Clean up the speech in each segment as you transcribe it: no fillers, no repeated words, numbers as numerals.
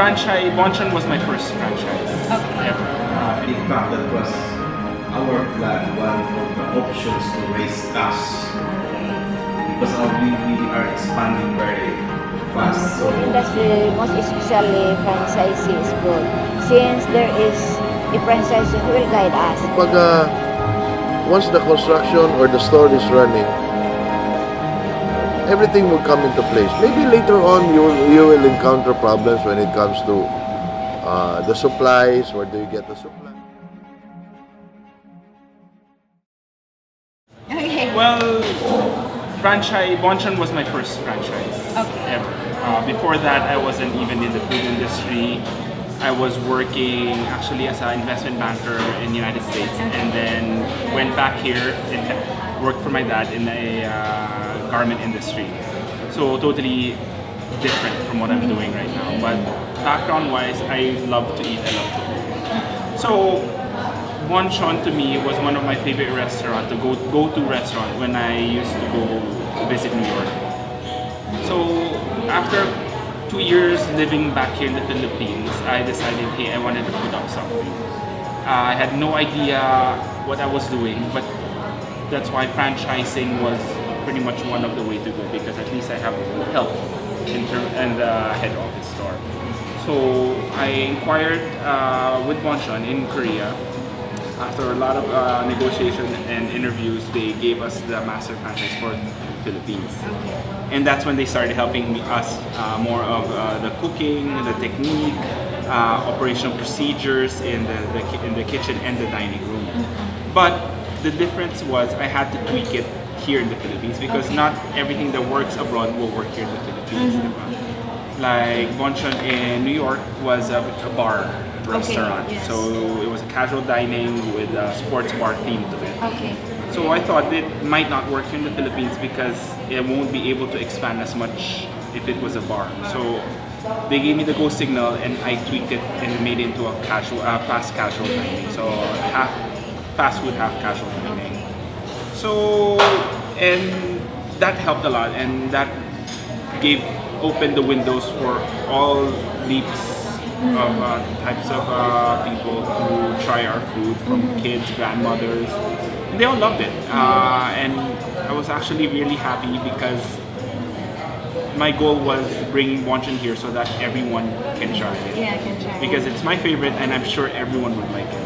Bonchon was my first franchise ever. In fact, that was our plan, one of the options to raise cash because we are expanding very fast. So industry, most especially franchisee is good. Since there is a franchisee who will guide us. Pag once the construction or the store is running, everything will come into place. Maybe later on you will encounter problems when it comes to the supplies. Where do you get the supply? Okay. Well, Bonchon was my first franchise ever. Before that, I wasn't even in the food industry. I was working actually as an investment banker in the United States, and then went back here and worked for my dad in the garment industry. So totally different from what I'm doing right now. But background-wise, I love to eat. I love to cook. So Bonchon to me was one of my favorite restaurants, the go-to restaurant when I used to go to visit New York. So after 2 years living back here in the Philippines, I decided, hey, I wanted to put up something. I had no idea what I was doing, but that's why franchising was pretty much one of the way to go, because at least I have help in the head office store. So I inquired with Bonchon in Korea. After a lot of negotiation and interviews, they gave us the master franchise for Philippines. And that's when they started helping us more of the cooking, the technique, operational procedures in the kitchen and the dining room. But the difference was I had to tweak it here in the Philippines because not everything that works abroad will work here in the Philippines. Like Bonchon in New York was a bar restaurant, yes. so it was a casual dining with a sports bar theme to it. Okay. So I thought it might not work in the Philippines because it won't be able to expand as much if it was a bar. So they gave me the go signal and I tweaked it and made it into a fast casual dining. So half fast food, half casual dining. So, and that helped a lot, and that opened the windows for all leaps of types of people to try our food, from kids, grandmothers. They all loved it, and I was actually really happy because my goal was bringing Bonchon here so that everyone can try it. Yeah, I can try. Because it's my favorite, and I'm sure everyone would like it.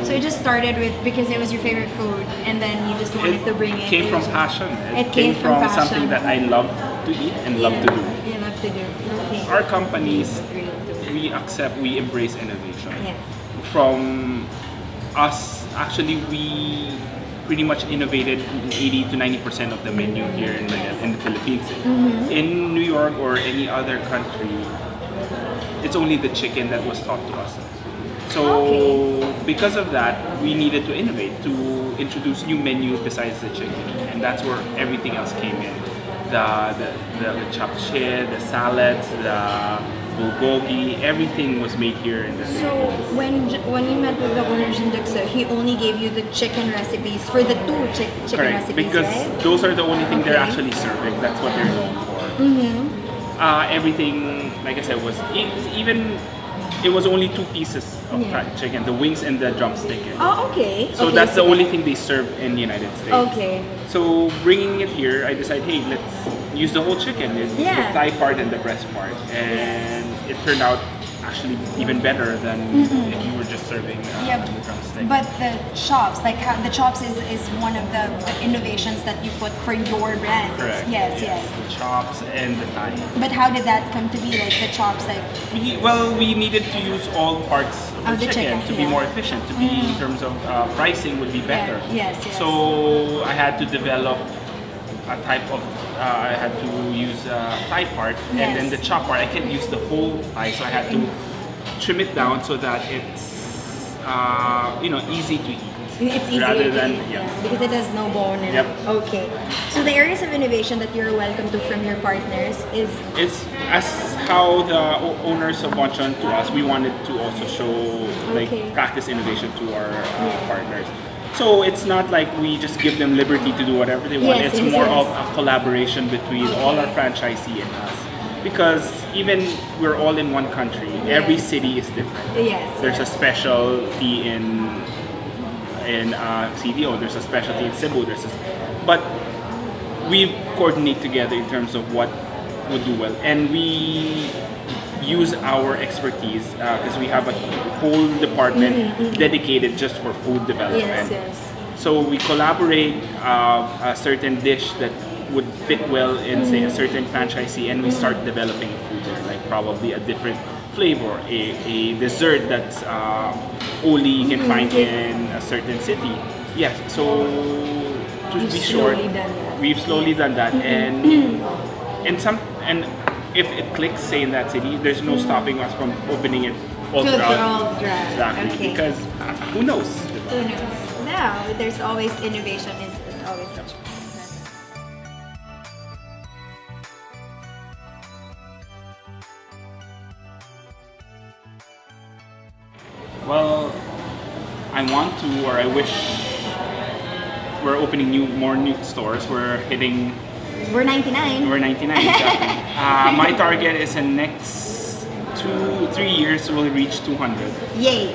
So you just started with because it was your favorite food, and then you just wanted to bring it. Came from passion. It came from passion. Something that I love to eat and love to do. You love to do. Okay. Our companies, we embrace innovation. Yeah. From us, actually, we pretty much innovated 80 to 90% of the menu here in the Philippines. In New York or any other country, it's only the chicken that was taught to us. So because of that, we needed to innovate, to introduce new menus besides the chicken, and that's where everything else came in. The chapche, the salads, the bulgogi, everything was made here in the So Philippines. when you met with the owner Jinduksa, he only gave you the chicken recipes for the two chicken Correct, recipes, because right? those are the only thing they're Okay. actually serving. That's what they're known for. Everything, like I said, it was only 2 pieces of fried chicken, the wings and the drumstick. Oh, okay. So Okay, that's the only thing they serve in the United States. Okay. So bringing it here, I decided, hey, let's use the whole chicken. It's the thigh part and the breast part. And it turned out actually even better than if you were just serving the drumstick. But the chops, the chops is one of the innovations that you put for your brand. Correct. Yes. The chops and the thigh. But how did that come to be? Like the chops, We needed to use all parts of the chicken to be more efficient, to be in terms of pricing would be better. Yes. So I had to develop a type of, I had to use thigh part, and then the chop part, I can't use the whole thigh, so I had to trim it down so that it's easy to eat. It's easy rather to than eat, because it has no bone in Yep. it. Okay. So the areas of innovation that you're welcome to from your partners is It's as how the owners of Bonchon to us, we wanted to also show practice innovation to our partners. So it's not like we just give them liberty to do whatever they want. Yes, It's yes, more yes. of a collaboration between all our franchisee and us. because even we're all in one country, every city is different. Yes. There's a specialty in CDO. There's a specialty in Cebu. But we coordinate together in terms of what would do well, and we use our expertise because we have a whole department dedicated just for food development. Yes. So we collaborate a certain dish that would fit well in say a certain franchisee, and we start developing food there, like probably a different flavor, a dessert that's only you can find in a certain city. Yes, so to be short, slowly done that. we've slowly done that, and if it clicks, say in that city, there's no stopping us from opening it all To throughout. all throughout. Exactly, Okay. because who knows? Who knows? No, there's always innovation is always such. Well, I want to, or I wish we're opening more new stores. We're hitting, We're 99. we're 99 exactly. My target is in next 2-3 years we'll reach 200. Yay.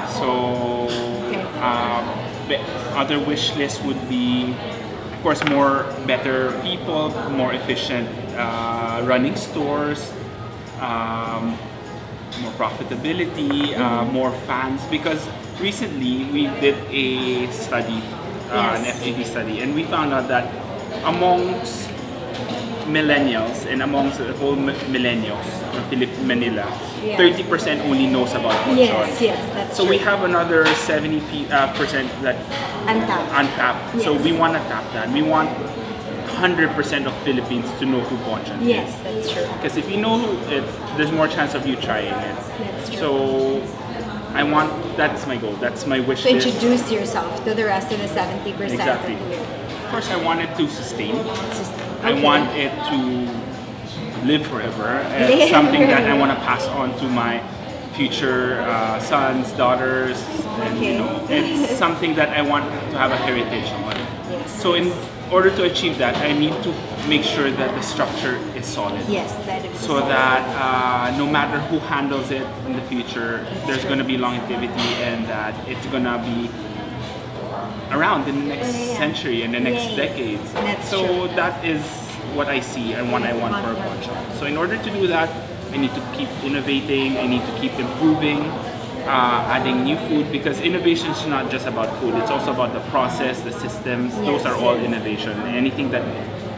So, Okay. other wish list would be, of course, better people, more efficient running stores, more profitability, more fans. Because recently we did a study, an Yes. FGD study, and we found out that amongst millennials and amongst the whole millennials of Manila, Yeah. 30% only knows about Lechon. Yes, that's So true. we have another 70% that Untapped. untapped. So Yes. we want to tap that. We want 100% of Philippines to know who Bonchon is. Yes, that's true. Because if you know it, there's more chance of you trying it. That's true. So that's my goal. That's my wish To list. introduce yourself to the rest of the 70%. Exactly. Of course, I want it to sustain. I Okay. want it to live forever. It's Live something that I forever. want to pass on to my future sons, daughters, and Okay. it's something that I want to have a heritage on. Yes. So in order to achieve that, I need to make sure that the structure is solid. Yes, that is So that no matter who handles it in the future, there's going to be longevity, and that it's going to be around in the next Yeah. century and the next Yeah. decades. That's So true. that is what I see and what I want for a Bonchon. So in order to do that, I need to keep innovating, I need to keep improving, adding new food, because innovation is not just about food, it's also about the process, the systems. Those Yes, are all yes. innovation, anything that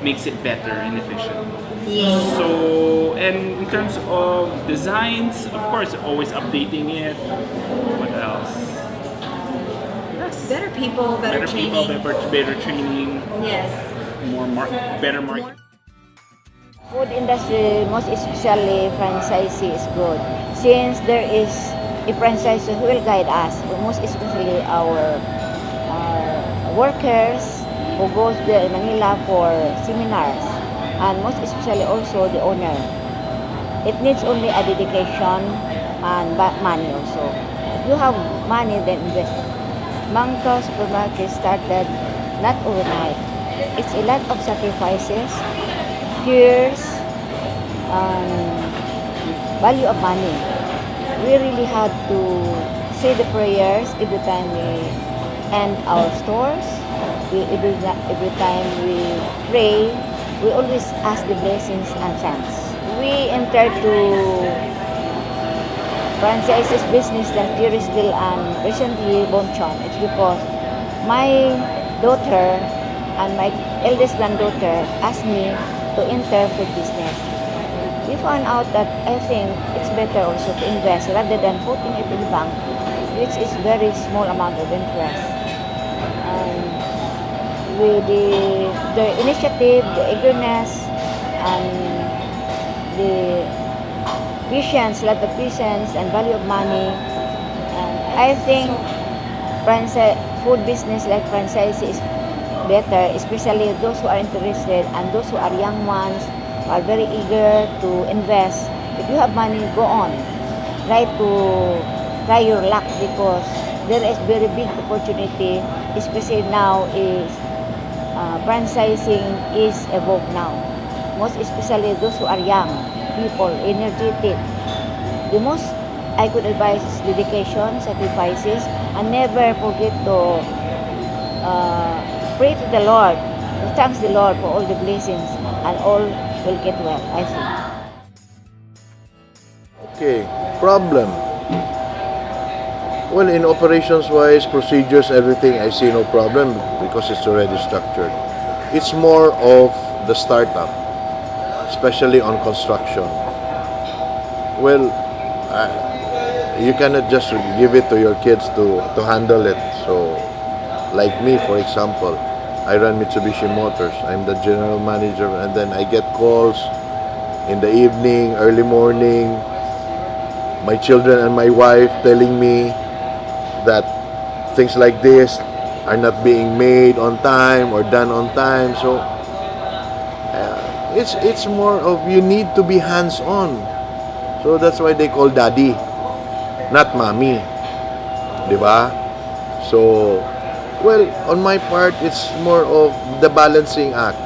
makes it better and efficient. Yeah. So, and in terms of designs, of course, always updating it. What else? Yes. Better people, better People, training. better training, Yes. better marketing. Food industry, most especially franchisee, is good. Since there is a franchisee who will guide us, most especially our workers who goes there in Manila for seminars, and most especially also the owner. It needs only a dedication and money also. If you have money, then invest. Mangka Supermarket started not overnight. It's a lot of sacrifices, tears, value of money. We really had to say the prayers every time we end our stores. Every time we pray, we always ask the blessings and thanks. We entered to franchises business like still and recently Bonchon. It's because my daughter and my eldest granddaughter asked me to enter food business. We found out that I think it's better also to invest rather than putting it in the bank, which is very small amount of interest. With the initiative, the eagerness, and the patience, lot of patience and value of money, and I think food business like franchise is better, especially those who are interested and those who are young ones who are very eager to invest. If you have money, go on. Try your luck, because there is very big opportunity, especially now is franchising is evolved now. Most especially those who are young. people, energetic. The most I could advise is dedication, sacrifices, and never forget to pray to the Lord, to thank the Lord for all the blessings, and all will get well, I think. Okay, problem. Well, in operations wise, procedures, everything, I see no problem because it's already structured. It's more of the startup, especially on construction. Well, you cannot just give it to your kids to handle it. So, like me, for example, I run Mitsubishi Motors. I'm the general manager, and then I get calls in the evening, early morning, my children and my wife telling me that things like this are not being made on time or done on time. So it's more of you need to be hands-on. So that's why they call daddy, not mommy. Di ba? So, well, on my part, it's more of the balancing act.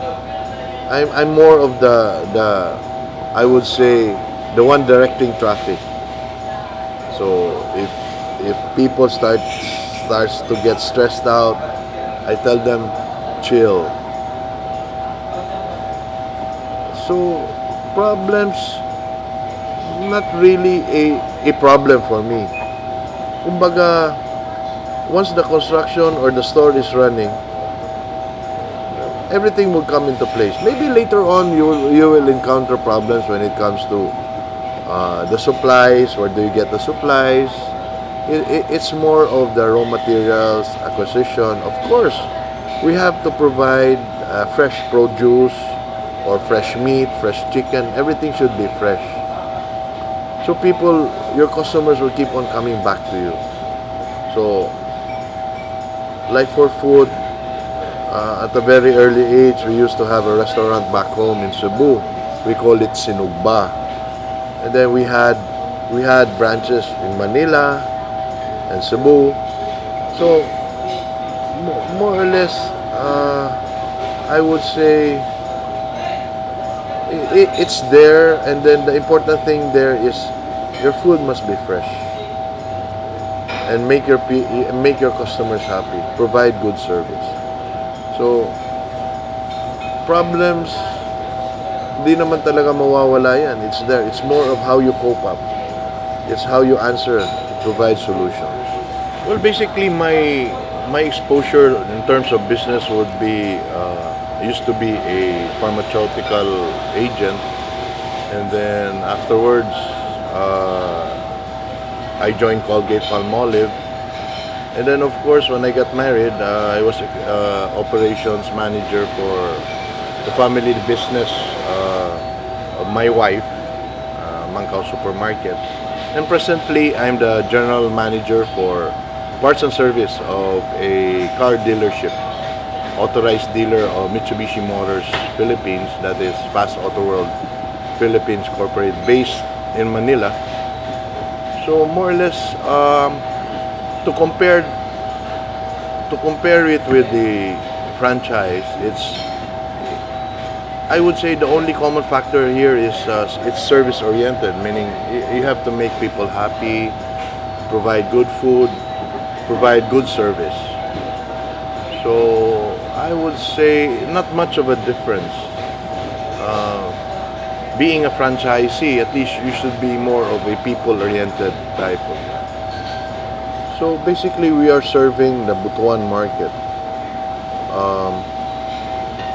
I'm more of the I would say the one directing traffic. So if people starts to get stressed out, I tell them chill. So problems not really a problem for me. Kumbaga, once the construction or the store is running, everything will come into place. Maybe later on you will encounter problems when it comes to the supplies. Where do you get the supplies? It's more of the raw materials acquisition. Of course, we have to provide fresh produce or fresh meat, fresh chicken. Everything should be fresh. So people, your customers will keep on coming back to you. So, like for food, at a very early age, we used to have a restaurant back home in Cebu. We call it Sinugba. And then we had branches in Manila and Cebu. So, more or less, I would say it's there, and then the important thing there is your food must be fresh and make your customers happy, provide good service. So problems, di naman talaga mawawala yan. It's there. It's more of how you cope up. It's how you answer, provide solutions. Well, basically my exposure in terms of business would be used to be a pharmaceutical agent, and then afterwards I joined Colgate-Palmolive, and then of course when I got married, I was operations manager for the family business of my wife, Mangkao Supermarket, and presently I'm the general manager for parts and service of a car dealership, authorized dealer of Mitsubishi Motors Philippines, that is Fast Auto World Philippines Corporate, based in Manila. So more or less, to compare it with the franchise, I would say the only common factor here is it's service oriented, meaning you have to make people happy, provide good food, provide good service. So I would say not much of a difference. Being a franchisee, at least you should be more of a people-oriented type of. So basically, we are serving the Butuan market.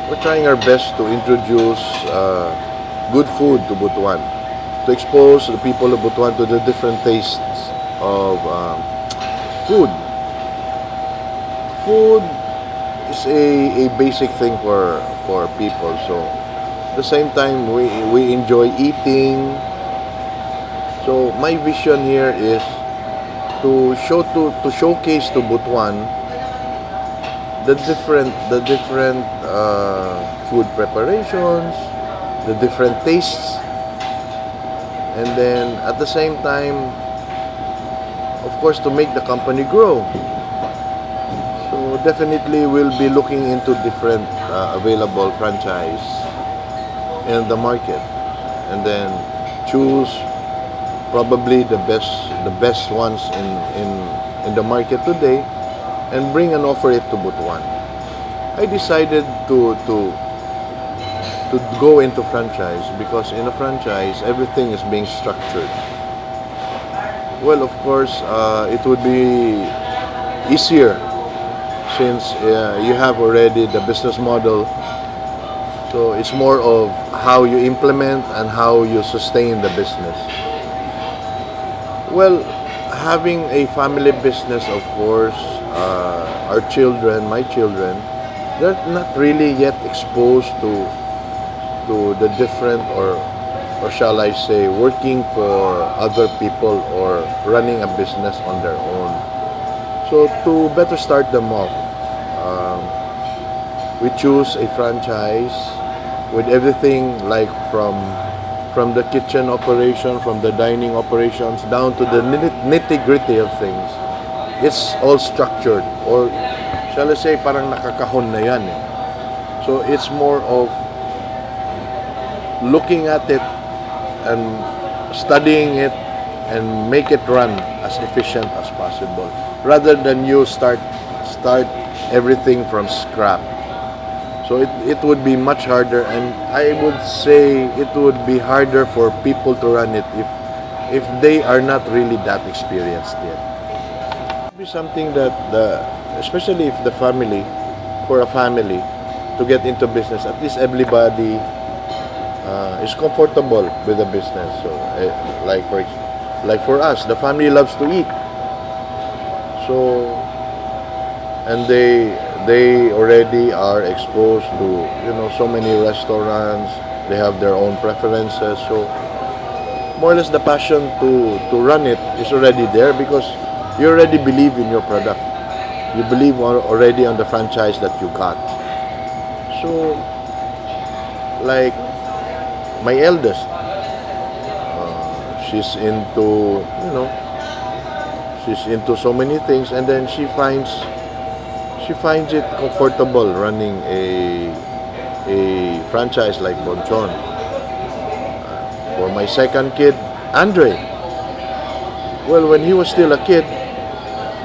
We're trying our best to introduce good food to Butuan, to expose the people of Butuan to the different tastes of food. Food is a basic thing for people. So at the same time, we enjoy eating. So my vision here is to showcase to Butuan the different food preparations, the different tastes, and then at the same time, of course, to make the company grow. So definitely we'll be looking into different available franchise in the market, and then choose probably the best ones in the market today and bring and offer it to Butuan. I decided to go into franchise because in a franchise everything is being structured. Well, of course, it would be easier since you have already the business model. So it's more of how you implement and how you sustain the business. Well, having a family business, of course, our children, my children, they're not really yet exposed to the different or shall I say working for other people or running a business on their own. So to better start them off, we choose a franchise with everything like from the kitchen operation, from the dining operations down to the nitty-gritty of things. It's all structured, or shall I say parang nakakahon na yan eh. So it's more of looking at it and studying it and make it run as efficient as possible rather than you start everything from scrap. So it would be much harder, and I would say it would be harder for people to run it if they are not really that experienced yet. It would be something that especially if the family, for a family to get into business, at least everybody is comfortable with the business. So like for us, the family loves to eat. So and they already are exposed to so many restaurants. They have their own preferences. So more or less the passion to run it is already there because you already believe in your product. You believe already on the franchise that you got. So like my eldest, she's into so many things, and then she finds it comfortable running a franchise like Bonchon. For my second kid, Andre, well, when he was still a kid,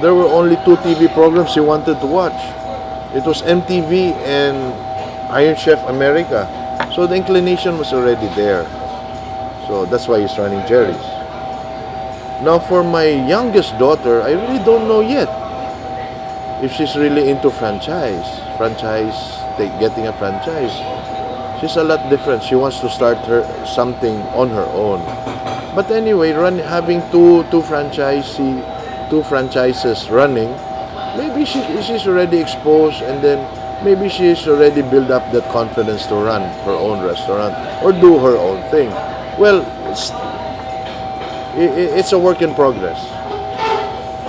there were only 2 TV programs he wanted to watch. It was MTV and Iron Chef America. So the inclination was already there. So that's why he's running Jerry's. Now for my youngest daughter, I really don't know yet if she's really into getting a franchise. She's a lot different. She wants to start something on her own. But anyway, having two franchises running, maybe she's already exposed, and then maybe she's already built up that confidence to run her own restaurant or do her own thing. Well, it's a work in progress.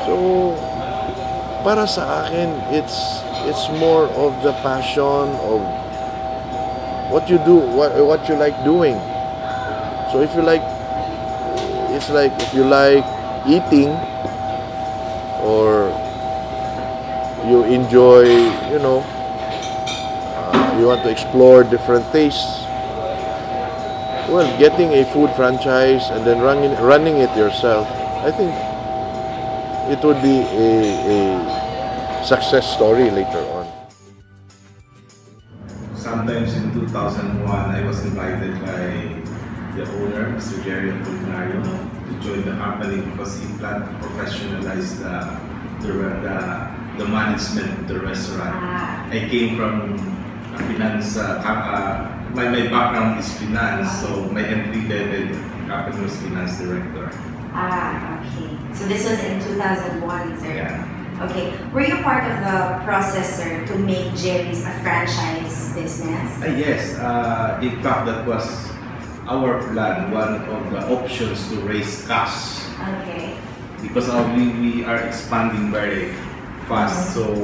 So para sa akin, it's more of the passion of what you do, what you like doing. So if you like, it's like if you like eating or you enjoy, you want to explore different tastes, well, getting a food franchise and then running it yourself, I think it would be a success story later on. Sometimes in 2001, I was invited by the owner, Mr. Jerry Culinario, to join the company because he planned to professionalize the management of the restaurant. I came from finance, my background is finance, so my entry level company was finance director. Okay. So this was in 2001, sir? Yeah. Okay. Were you part of the process, sir, to make Jerry's a franchise business? Yes. In fact, that was our plan, one of the options to raise cash. Okay. Because we are expanding very fast, so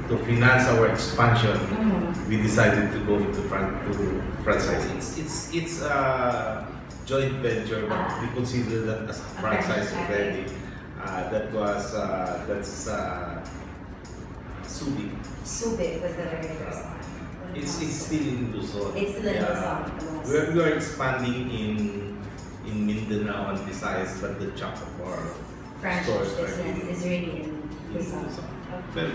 to finance our expansion, we decided to go into franchise. It's a joint venture, but we consider that as a franchise already. That's Subic. Subic was the very first one. It's still in Luzon. It's still in Luzon. We are expanding in Mindanao and Visayas, but the chunk of our Franchise stores are business is really in Luzon. Well,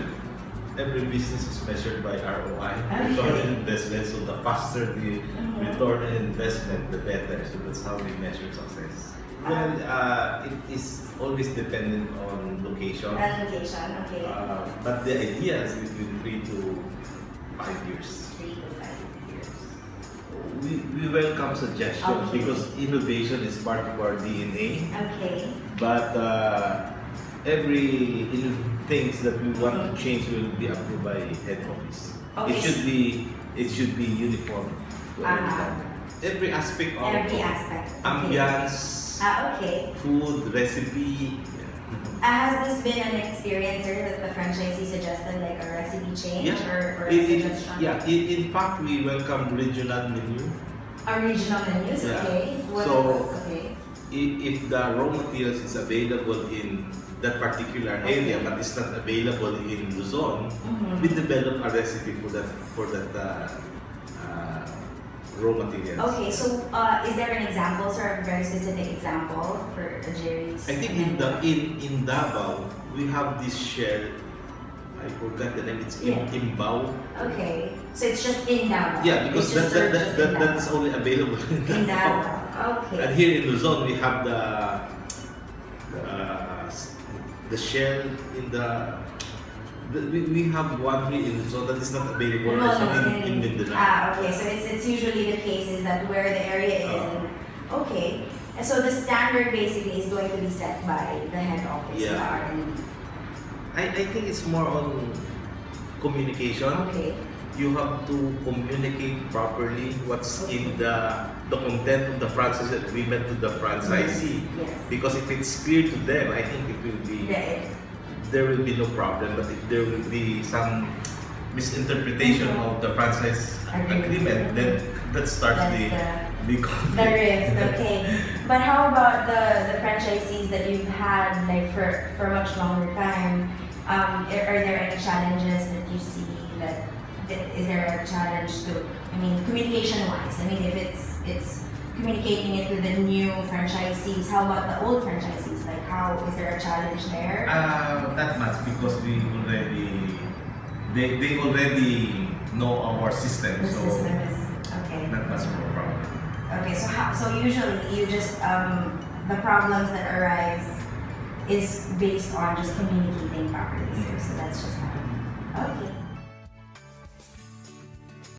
every business is measured by ROI, Okay. return on investment. So the faster the return on investment, the better. So that's how we measure success. Well, it is always dependent on location. Location, okay. But the idea is between 3 to 5 years. 3 to 5 years. We welcome suggestions Okay. because innovation is part of our DNA. Okay. But every things that we want to change will be approved by head office. Okay. It should be uniform to every aspect of Every aspect. ambience, Okay. food, recipe. Has this been an experience sir, that the franchisee suggested like a recipe change or a suggestion? In fact, we welcome regional menu. Original menus, Yeah. okay. So- okay. If the raw materials is available in that particular area but it's not available in Luzon, we develop a recipe for that raw materials. Okay, so is there an example, sir, a very specific example for Jerry's? I think in Davao we have this shell. I forgot the name. It's Yeah. Imbao. Okay, so it's just in Davao. Yeah, because It's just served just in that is Davao. only available in In Davao. Davao. Okay. And here in Luzon we have the shell in we have one here in Luzon that is not available also in Mindanao. Okay, so it's usually the case is that where the area is. Okay, and so the standard basically is going to be set by the head office. Yeah. The R&D. I think it's more on communication. Okay. You have to communicate properly what's in the content of the franchise agreement to the franchisee. Yes. Because if it's clear to them, I think it will be Yeah, there will be no problem. But if there will be some misinterpretation of the franchise agreement, then that starts That's the the conflict. rift, okay. But how about the franchisees that you've had like for a much longer time? Are there any challenges that you see is there a challenge to, communication wise? If it's communicating it with the new franchisees, how about the old franchisees? Like is there a challenge there? Not much because they already know our system, The so system is, okay. not much more problem. Okay, so usually you just, the problems that arise is based on just communicating properly, sir. So that's just how. Okay.